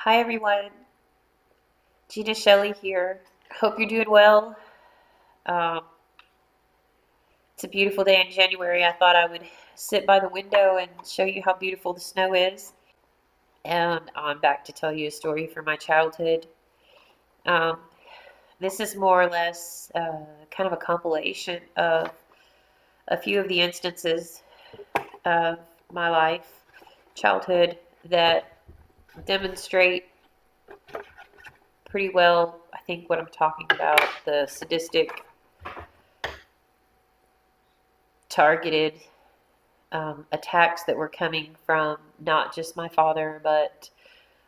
Hi everyone, Gina Shelley here. Hope you're doing well. Um, it's a beautiful day in January. I thought I would sit by the window and show you how beautiful the snow is. And I'm back to tell you a story from my childhood. Um, this is more or less kind of a compilation of a few of the instances of my life, childhood, that demonstrate pretty well, I think, what I'm talking about, the sadistic, targeted attacks that were coming from not just my father, but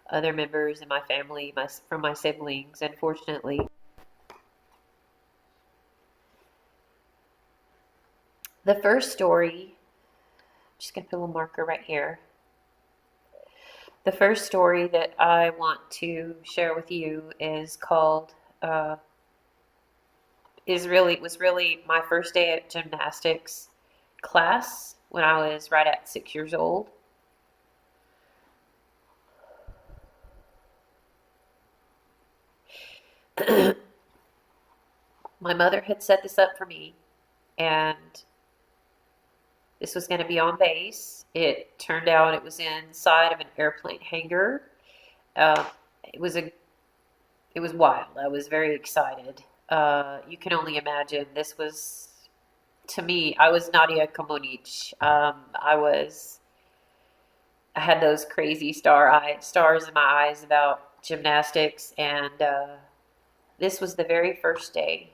other members in my family, from my siblings, unfortunately. The first story, I'm just going to put a little marker right here. The first story that I want to share with you is called, was really my first day at gymnastics class when I was right at 6 years old. My mother had set this up for me, and this was going to be on base. It turned out it was inside of an airplane hangar. Uh, it was wild. I was very excited. You can only imagine. This was, to me, I was Nadia Comaneci. I had those crazy stars in my eyes about gymnastics, and this was the very first day.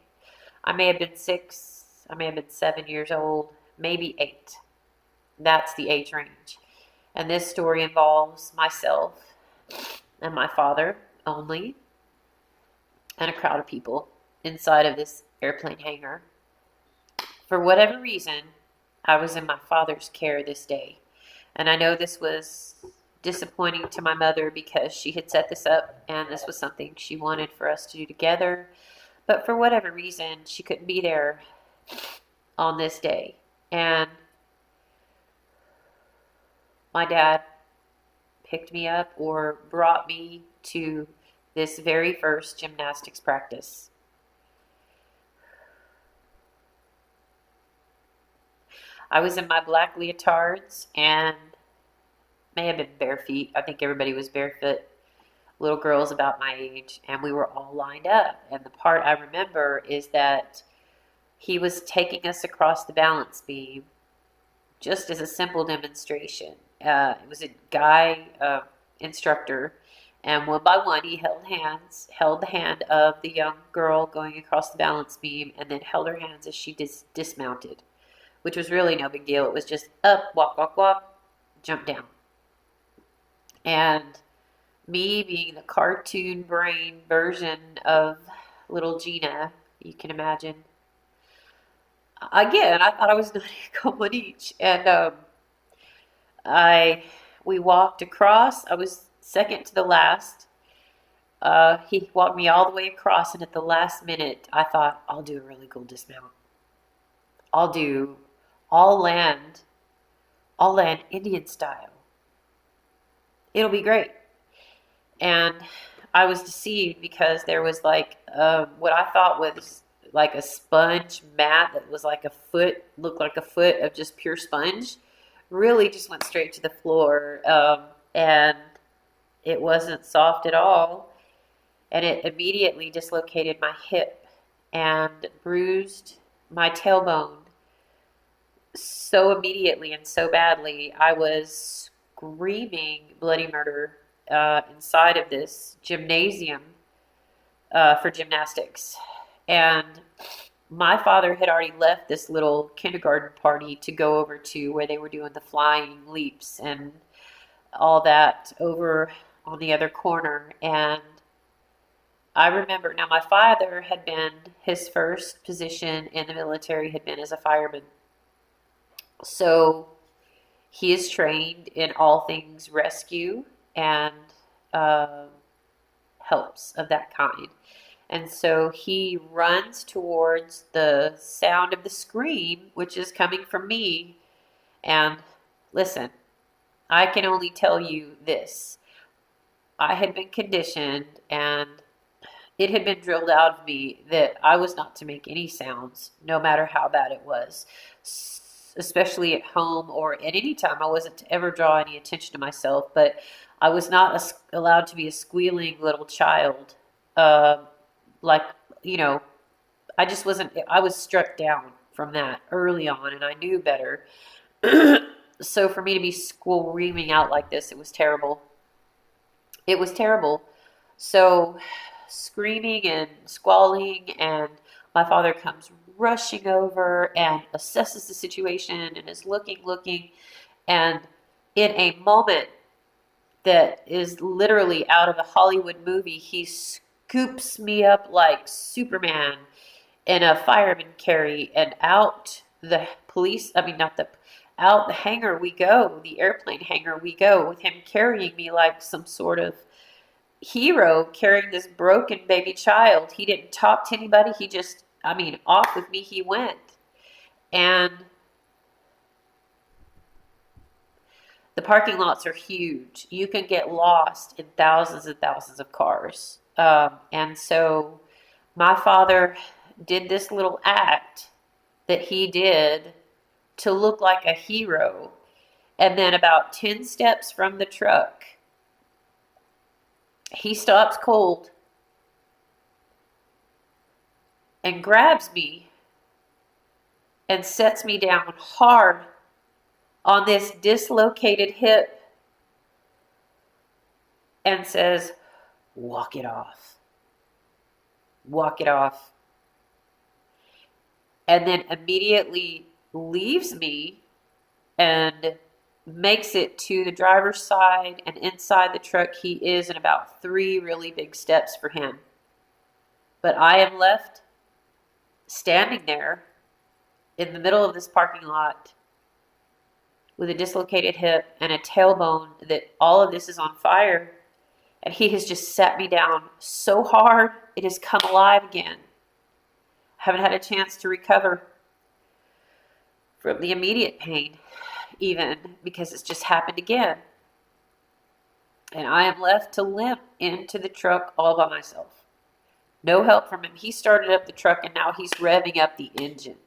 I may have been 6, I may have been 7 years old, maybe 8. That's the age range. And this story involves myself and my father only, and a crowd of people inside of this airplane hangar. For whatever reason, I was in my father's care this day. And I know this was disappointing to my mother because she had set this up and this was something she wanted for us to do together. But for whatever reason, she couldn't be there on this day. And my dad picked me up or brought me to this very first gymnastics practice. I was in my black leotards and may have been bare feet. I think everybody was barefoot. Little girls about my age, and we were all lined up. And the part I remember is that he was taking us across the balance beam just as a simple demonstration. It was a guy instructor, and one by one he held the hand of the young girl going across the balance beam, and then held her hands as she dismounted, which was really no big deal. It was just up, walk, walk, walk, jump down. And me being the cartoon brain version of little Gina, you can imagine. Again, I thought I was Nadia Comaneci, and I we walked across. I was second to the last. He walked me all the way across, and at the last minute, I thought I'll do a really cool dismount. I'll do, I'll land, I'll land Indian style. It'll be great. And I was deceived because there was like what I thought was like a sponge mat that was like a foot, looked like a foot of just pure sponge, really just went straight to the floor. And it wasn't soft at all. And it immediately dislocated my hip and bruised my tailbone so immediately and so badly. I was screaming bloody murder inside of this gymnasium for gymnastics. And my father had already left this little kindergarten party to go over to where they were doing the flying leaps and all that over on the other corner. And I remember, now my father had been, his first position in the military had been as a fireman. So he is trained in all things rescue and uh, helps of that kind. And so he runs towards the sound of the scream, which is coming from me. And listen, I can only tell you this. I had been conditioned and it had been drilled out of me that I was not to make any sounds, no matter how bad it was, especially at home or at any time. I wasn't to ever draw any attention to myself, but I was not allowed to be a squealing little child. Uh, like, you know, I just wasn't, I was struck down from that early on and I knew better. So for me to be screaming out like this, it was terrible. It was terrible. So screaming and squalling, and my father comes rushing over and assesses the situation and is looking, and in a moment that is literally out of a Hollywood movie, he scoops me up like Superman in a fireman-carried and out the police, I mean, not the, out the hangar we go, the airplane hangar we go, with him carrying me like some sort of hero carrying this broken baby child. He didn't talk to anybody. He just, I mean, off with me he went. And the parking lots are huge. You can get lost in thousands and thousands of cars. And so my father did this little act that he did to look like a hero. And then about 10 steps from the truck, he stops cold and grabs me and sets me down hard on this dislocated hip and says, "Walk it off. Walk it off." And then immediately leaves me and makes it to the driver's side, and inside the truck he is in about 3 really big steps for him. But I am left standing there in the middle of this parking lot with a dislocated hip and a tailbone that all of this is on fire, and he has just sat me down so hard it has come alive again. I haven't had a chance to recover from the immediate pain, even, because it's just happened again. And I am left to limp into the truck all by myself. No help from him. He started up the truck and now he's revving up the engine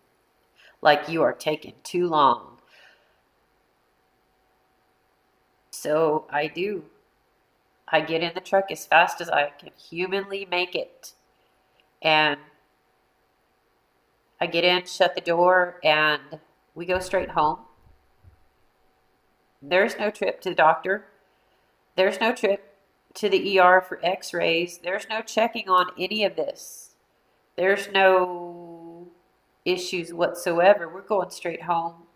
like, "You are taking too long." So I do. I get in the truck as fast as I can humanly make it. And I get in, shut the door, and we go straight home. There's no trip to the doctor. There's no trip to the ER for x-rays. There's no checking on any of this. There's no issues whatsoever. We're going straight home.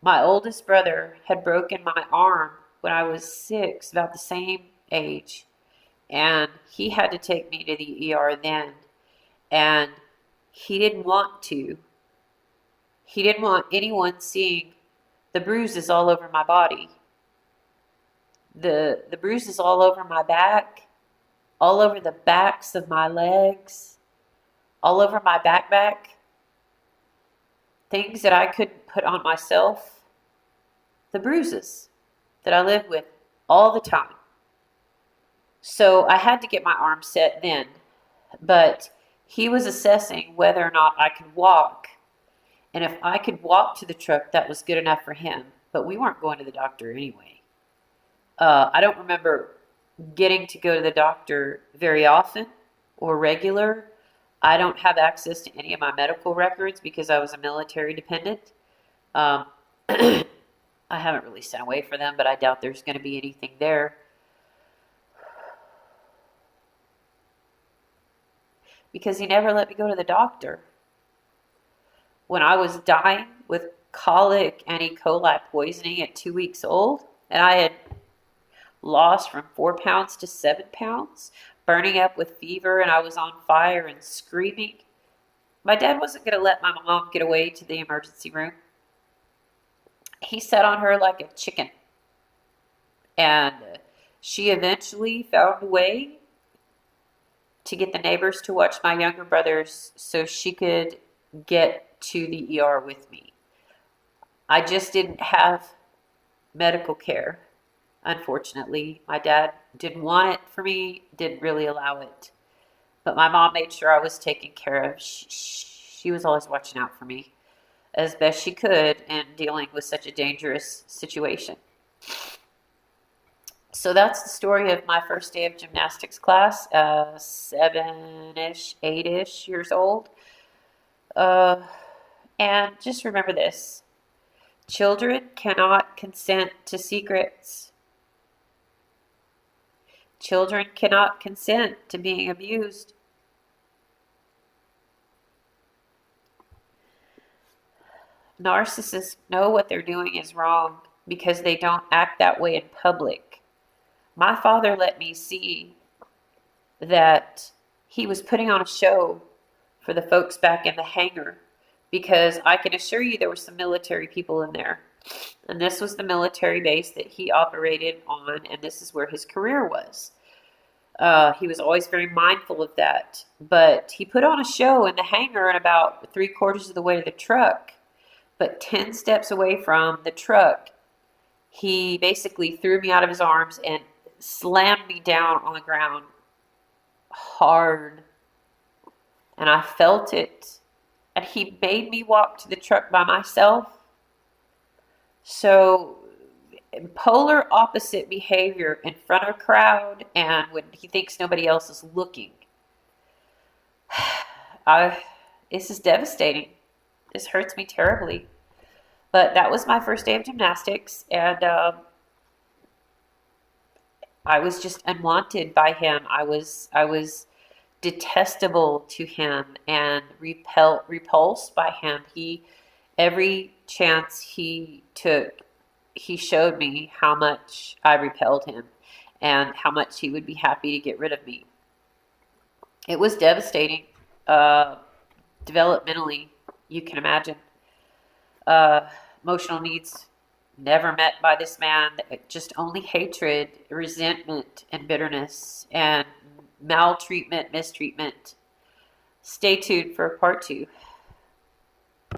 My oldest brother had broken my arm when I was 6, about the same age. And he had to take me to the ER then. And he didn't want to. He didn't want anyone seeing the bruises all over my body. The bruises all over my back, all over the backs of my legs, all over my back. Things that I couldn't put on myself. The bruises that I lived with all the time. So I had to get my arm set then. But he was assessing whether or not I could walk. And if I could walk to the truck, that was good enough for him. But we weren't going to the doctor anyway. I don't remember getting to go to the doctor very often or regular. I don't have access to any of my medical records because I was a military dependent. I haven't really sent away for them, but I doubt there's going to be anything there. Because he never let me go to the doctor. When I was dying with colic and E. coli poisoning at 2 weeks old, and I had lost from 4 pounds to 7 pounds, burning up with fever, and I was on fire and screaming, my dad wasn't going to let my mom get away to the emergency room. He sat on her like a chicken. And she eventually found a way to get the neighbors to watch my younger brothers so she could get to the ER with me. I just didn't have medical care. unfortunately. My dad didn't want it for me, didn't really allow it. But my mom made sure I was taken care of. She was always watching out for me as best she could in dealing with such a dangerous situation. So that's the story of my first day of gymnastics class, 7-ish, 8-ish years old. Uh, and just remember this: children cannot consent to secrets. Children cannot consent to being abused. Narcissists know what they're doing is wrong because they don't act that way in public. My father let me see that he was putting on a show for the folks back in the hangar, because I can assure you there were some military people in there. And this was the military base that he operated on, and this is where his career was. He was always very mindful of that. But he put on a show in the hangar, and about 3/4 of the way to the truck, but 10 steps away from the truck, he basically threw me out of his arms and slammed me down on the ground hard. And I felt it. And he made me walk to the truck by myself. So, polar opposite behavior in front of a crowd and when he thinks nobody else is looking. This is devastating. This hurts me terribly. But that was my first day of gymnastics, and I was just unwanted by him. I was detestable to him and repulsed by him. Every chance he took, he showed me how much I repelled him and how much he would be happy to get rid of me. It was devastating, developmentally, you can imagine. Emotional needs never met by this man, just only hatred, resentment, and bitterness, and maltreatment, mistreatment. Stay tuned for part 2.